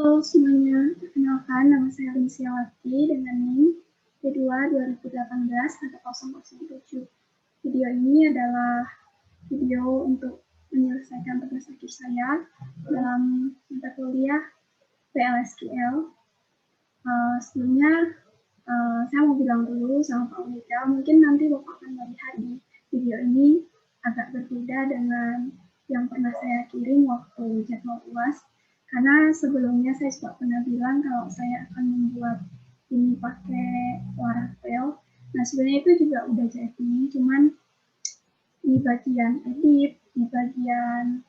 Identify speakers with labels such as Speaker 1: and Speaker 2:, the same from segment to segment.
Speaker 1: Halo semuanya, perkenalkan nama saya Linsiawati dengan NIM P2 2018-1007. Video ini adalah video untuk menyelesaikan tugas akhir saya dalam mata kuliah PLSQL. Sebelumnya saya mau bilang dulu sama Pak Wida, mungkin nanti Bapak akan melihat di video ini agak berbeda dengan yang pernah saya kirim waktu jadwal UAS. Karena sebelumnya saya juga pernah bilang kalau saya akan membuat ini pakai Laravel. Nah sebenarnya itu juga udah jadi, cuman di bagian edit, di bagian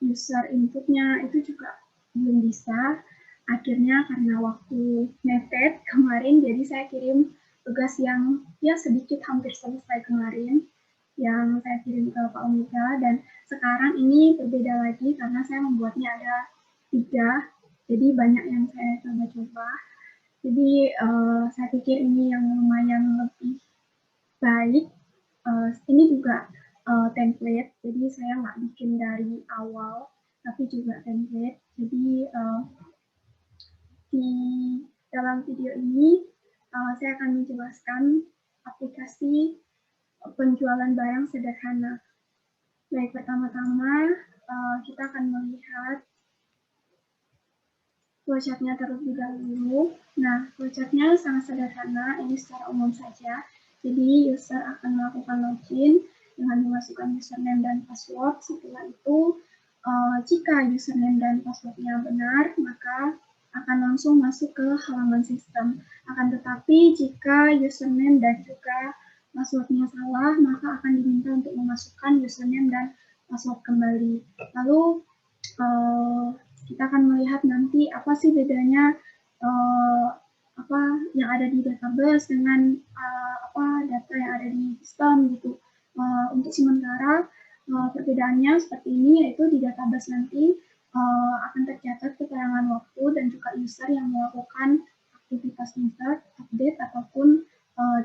Speaker 1: user inputnya itu juga belum bisa. Akhirnya karena waktu mepet kemarin, jadi saya kirim tugas yang ya sedikit hampir selesai kemarin, yang saya kirim ke Pak Omika, dan sekarang ini berbeda lagi karena saya membuatnya ada 3, jadi banyak yang saya coba-coba. Jadi saya pikir ini yang lumayan lebih baik. Ini juga template, jadi saya nggak bikin dari awal, tapi juga template. Jadi di dalam video ini saya akan menjelaskan aplikasi penjualan barang sederhana. Baik, pertama-tama kita akan melihat flowchart-nya terlebih dahulu. Nah, flowchart-nya sangat sederhana, ini secara umum saja. Jadi, user akan melakukan login dengan memasukkan username dan password. Setelah itu, jika username dan password-nya benar, maka akan langsung masuk ke halaman sistem. Akan tetapi, jika username dan juga password-nya salah, maka akan diminta untuk memasukkan username dan password kembali. Lalu, kita akan melihat nanti apa sih bedanya apa yang ada di database dengan apa data yang ada di sistem gitu. Untuk sementara perbedaannya seperti ini, yaitu di database nanti akan tercatat keterangan waktu dan juga user yang melakukan aktivitas insert, update ataupun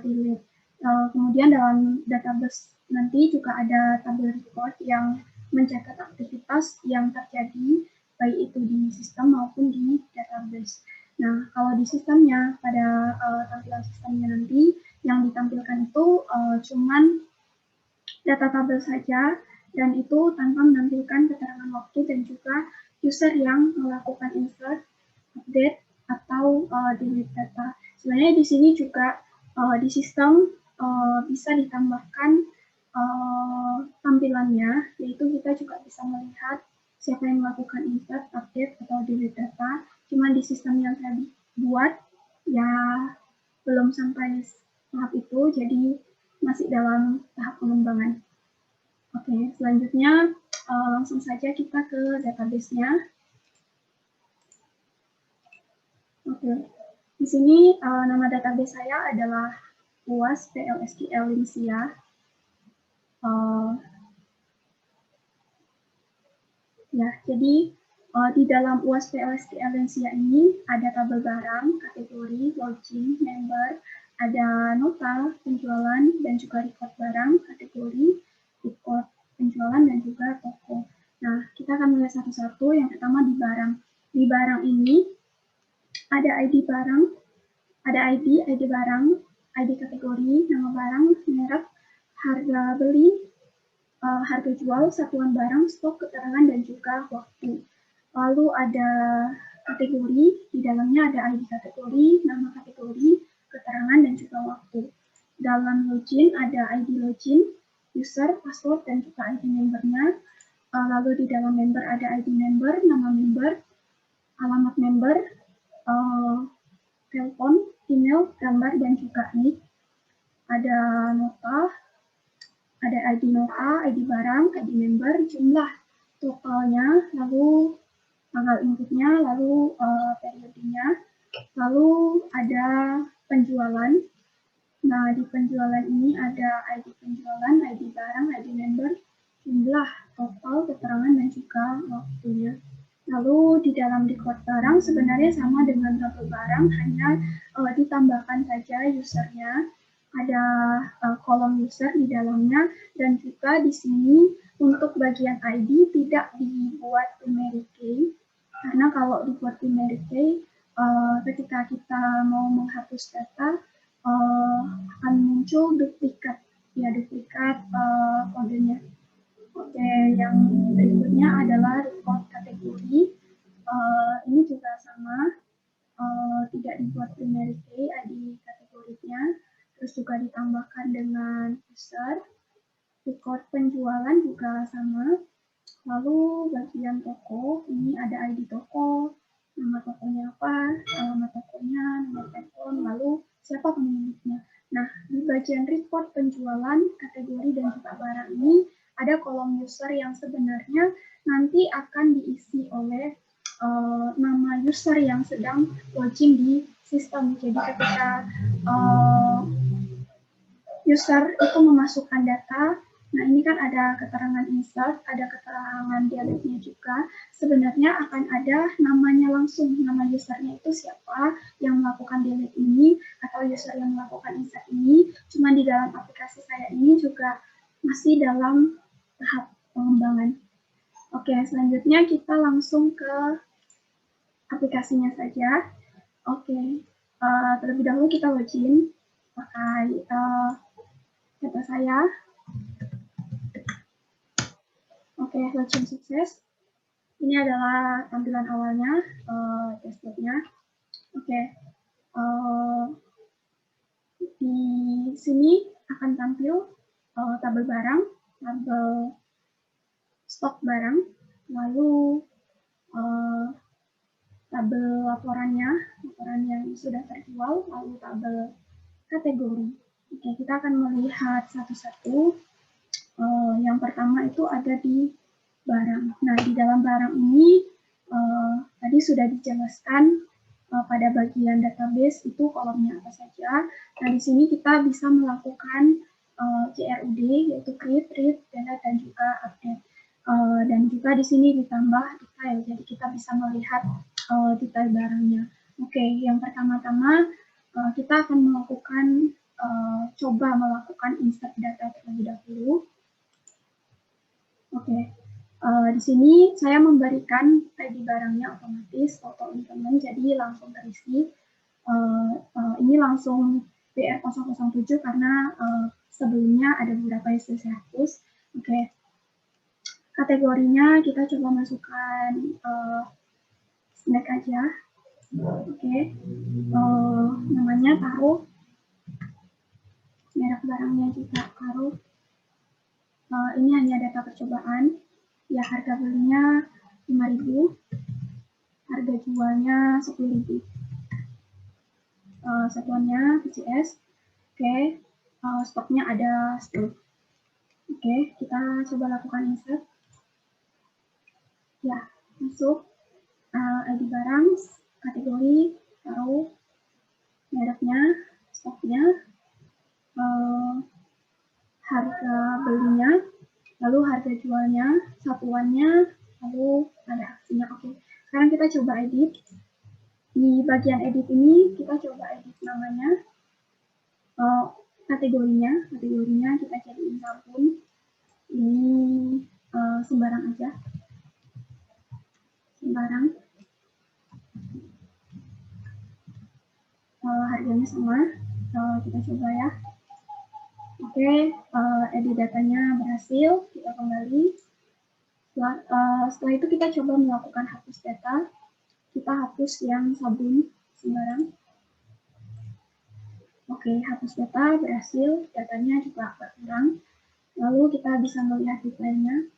Speaker 1: delete. Kemudian dalam database nanti juga ada tabel record yang mencatat aktivitas yang terjadi baik itu di sistem maupun di database. Nah, kalau di sistemnya, pada tampilan sistemnya nanti, yang ditampilkan itu cuman data tabel saja, dan itu tanpa menampilkan keterangan waktu dan juga user yang melakukan insert, update, atau delete data. Sebenarnya di sini juga di sistem bisa ditambahkan tampilannya, yaitu kita juga bisa melihat siapa yang melakukan insert, update, atau delete data. Cuma di sistem yang saya buat, ya belum sampai tahap itu, jadi masih dalam tahap pengembangan. Oke, selanjutnya langsung saja kita ke database-nya. Oke, di sini nama database saya adalah UAS PLSQL Linsia. Ya, jadi di dalam UAS PLSQL Linsia ini ada tabel barang, kategori, login, member, ada nota, penjualan, dan juga record barang, kategori, record penjualan, dan juga toko. Nah, kita akan melihat satu-satu. Yang pertama di barang. Di barang ini ada ID barang, ada ID barang, ID kategori, nama barang, merek, harga beli, harga jual, satuan barang, stok, keterangan, dan juga waktu. Lalu ada kategori, di dalamnya ada ID kategori, nama kategori, keterangan, dan juga waktu. Dalam login ada ID login, user, password, dan juga ID membernya. Lalu di dalam member ada ID member, nama member, alamat member, telepon, email, gambar, dan juga nick. Ada nota, ada ID nota, ID barang, ID member, jumlah totalnya, lalu tanggal inputnya, lalu periodenya, lalu ada penjualan. Nah, di penjualan ini ada ID penjualan, ID barang, ID member, jumlah total, keterangan, dan juga waktunya. Lalu di dalam record barang sebenarnya sama dengan tabel barang, hanya ditambahkan saja usernya, ada kolom user di dalamnya, dan juga di sini untuk bagian ID tidak dibuat numeric key, Karena kalau dibuat numeric key, ketika kita mau menghapus data, akan muncul duplikat kodenya. Oke, yang berikutnya adalah record kategori. Ini juga sama, tidak dibuat numeric key ID kategorinya, terus juga ditambahkan dengan user. Record penjualan juga sama. Lalu bagian toko, ini ada ID toko, nama tokonya apa, alamat tokonya, nomor telepon, lalu siapa pemiliknya. Nah, di bagian record penjualan, kategori dan juga barang ini ada kolom user yang sebenarnya nanti akan diisi oleh nama user yang sedang login di sistem. Jadi ketika user itu memasukkan data, nah ini kan ada keterangan insert, ada keterangan delete-nya juga. Sebenarnya akan ada namanya langsung, nama usernya itu siapa yang melakukan delete ini, atau user yang melakukan insert ini. Cuma di dalam aplikasi saya ini juga masih dalam tahap pengembangan. Oke, selanjutnya kita langsung ke aplikasinya saja. Oke, terlebih dahulu kita login pakai data saya. Oke, login sukses. Ini adalah tampilan awalnya, dashboardnya. Oke, di sini akan tampil tabel barang, tabel stok barang, lalu tabel laporan yang sudah terjual, lalu tabel kategori. Oke, kita akan melihat satu-satu. Yang pertama itu ada di barang. Nah, di dalam barang ini tadi sudah dijelaskan pada bagian database itu kolomnya apa saja. Nah, di sini kita bisa melakukan CRUD, yaitu create, read, delete, dan juga update. Dan juga di sini ditambah detail, jadi kita bisa melihat detail barangnya. Oke, yang pertama-tama kita akan coba melakukan insert data terlebih dahulu. Oke, di sini saya memberikan ID barangnya otomatis auto increment, jadi langsung terisi. Ini langsung BR007 karena sebelumnya ada beberapa yang saya hapus. Oke, kategorinya kita coba masukkan snack aja. Oke, namanya taruh, merek barangnya juga taruh. Ini hanya data percobaan. Ya, harga belinya 5.000, harga jualnya 10.000. Satuannya PCS. Oke, stoknya ada 10. Oke, kita coba lakukan insert. Ya, masuk. ID barang, kategori, taruh, mereknya, stoknya, harga belinya, lalu harga jualnya, satuannya, lalu ada aksinya. Oke, sekarang kita coba edit. Di bagian edit ini kita coba edit namanya, kategorinya kita jadiin sabun. Ini sembarang aja, sembarang. Harganya sama, kita coba ya. Oke, edit datanya berhasil, kita kembali. Setelah itu kita coba melakukan hapus data. Kita hapus yang sabun sembarang. Oke, hapus data berhasil, datanya juga berkurang. Lalu kita bisa melihat detailnya.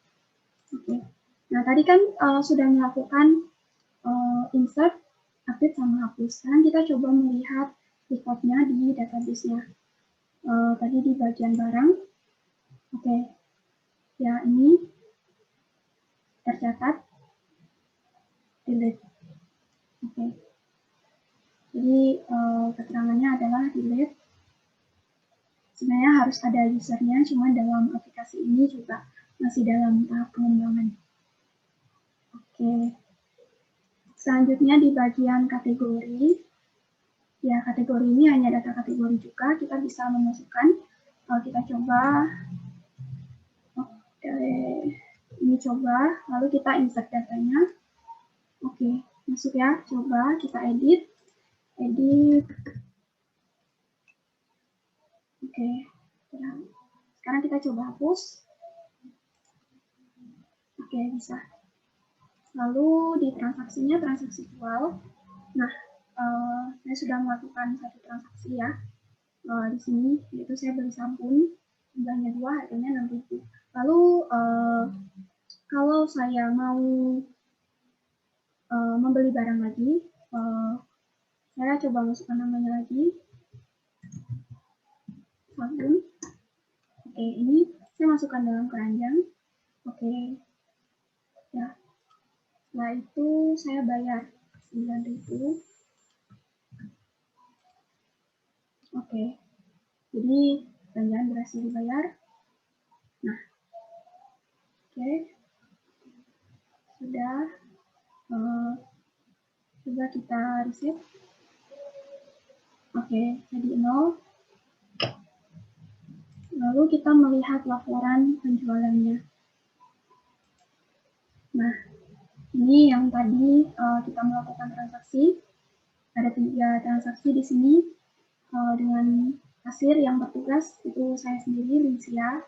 Speaker 1: Oke, nah tadi kan sudah melakukan insert, update, sama hapus. Sekarang kita coba melihat recordnya di database-nya. Tadi di bagian barang. Oke, ya ini tercatat delete. Oke, jadi keterangannya adalah delete. Sebenarnya harus ada usernya, cuma dalam aplikasi ini juga masih dalam tahap pengembangan. Oke, selanjutnya di bagian kategori. Ya, kategori ini hanya data kategori juga, kita bisa memasukkan. Kita coba. Oke, ini coba, lalu kita insert datanya. Oke, masuk ya. Coba kita edit. Edit. Oke. Sekarang kita coba hapus. Oke, bisa. Lalu di transaksinya, transaksi jual. Nah, saya sudah melakukan satu transaksi ya. Di sini, yaitu saya beli sabun. Jumlahnya 2, harganya 6.000. Lalu, kalau saya mau membeli barang lagi, saya coba masukkan namanya lagi. Sabun. Oke, ini saya masukkan dalam keranjang. Oke. Ya. Setelah itu saya bayar 9.000. Oke. Jadi belanjaan berhasil dibayar. Nah. Oke. Sudah. Coba kita reset. Oke, jadi 0. Lalu kita melihat laporan penjualannya. Nah, ini yang tadi kita melakukan transaksi. Ada 3 transaksi di sini dengan kasir yang bertugas, itu saya sendiri, Linsia.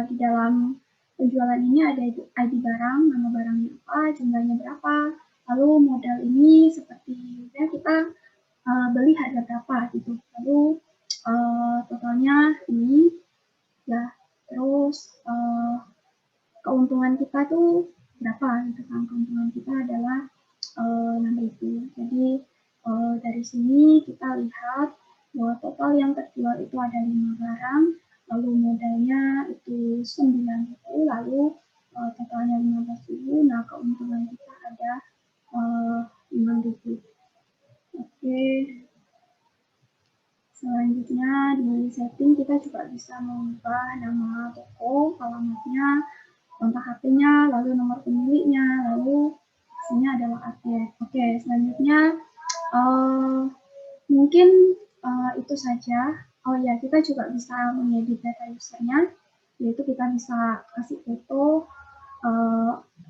Speaker 1: Di dalam penjualan ini ada ID barang, nama barangnya apa, jumlahnya berapa, lalu modal ini seperti ya kita beli harga berapa gitu, lalu totalnya ini ya, terus keuntungan kita tuh berapa gitu kan, keuntungan kita adalah 6.000. Jadi dari sini kita lihat bahwa total yang terjual itu ada 5 barang, lalu modalnya itu 9.000, lalu totalnya 15.000. Nah, keuntungan kita ada 5.000. Oke. Selanjutnya di setting kita juga bisa mengubah nama toko, alamatnya, kontak HP-nya, lalu nomor pemiliknya, lalu isinya adalah update. Oke, selanjutnya mungkin itu saja. Oh ya, kita juga bisa mengedit data usernya, yaitu kita bisa kasih foto,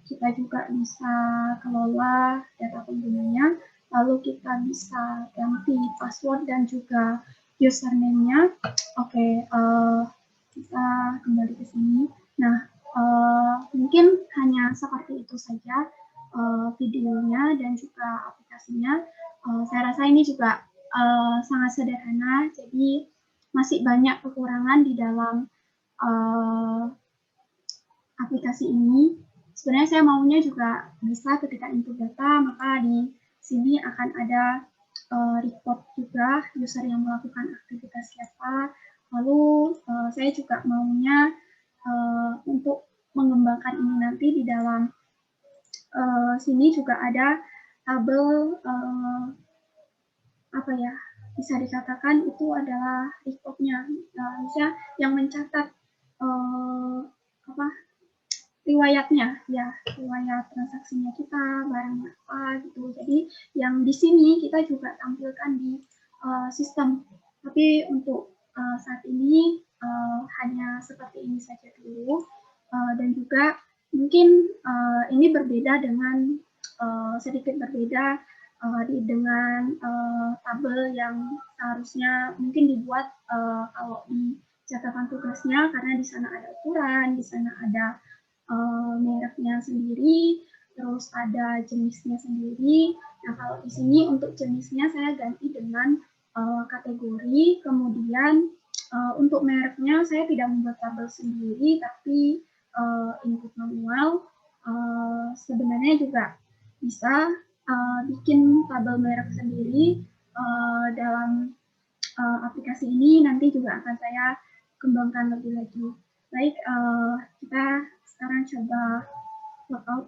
Speaker 1: kita juga bisa kelola data penggunanya, lalu kita bisa ganti password dan juga username-nya. Oke, kita kembali ke sini. Nah, mungkin hanya seperti itu saja videonya dan juga aplikasinya. Saya rasa ini juga sangat sederhana, jadi masih banyak kekurangan di dalam aplikasi ini. Sebenarnya saya maunya juga bisa ketika input data, maka di sini akan ada report juga user yang melakukan aktivitas siapa. Lalu saya juga maunya untuk mengembangkan ini nanti di dalam sini juga ada tabel apa ya, bisa dikatakan itu adalah reportnya, misalnya yang mencatat apa riwayatnya ya, riwayat transaksinya kita, barangnya apa gitu. Jadi yang di sini kita juga tampilkan di sistem. Tapi untuk saat ini hanya seperti ini saja dulu. Dan juga mungkin ini berbeda dengan sedikit berbeda dengan tabel yang seharusnya mungkin dibuat kalau di catatan tugasnya, karena di sana ada ukuran, di sana ada mereknya sendiri, terus ada jenisnya sendiri. Nah, kalau di sini untuk jenisnya saya ganti dengan kategori, kemudian untuk mereknya saya tidak membuat tabel sendiri, tapi input manual. Sebenarnya juga bisa bikin tabel merek sendiri dalam aplikasi ini, nanti juga akan saya kembangkan lebih lagi. Baik, kita sekarang coba workout.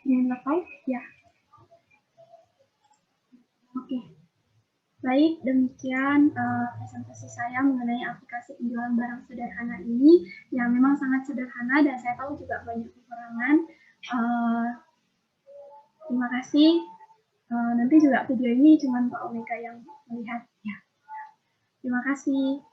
Speaker 1: Ini workout, ya. Oke. Baik, demikian presentasi saya mengenai aplikasi penjualan barang sederhana ini, yang memang sangat sederhana dan saya tahu juga banyak kekurangan. Terima kasih. Nanti juga video ini cuma Mbak Omega yang melihat. Ya. Terima kasih.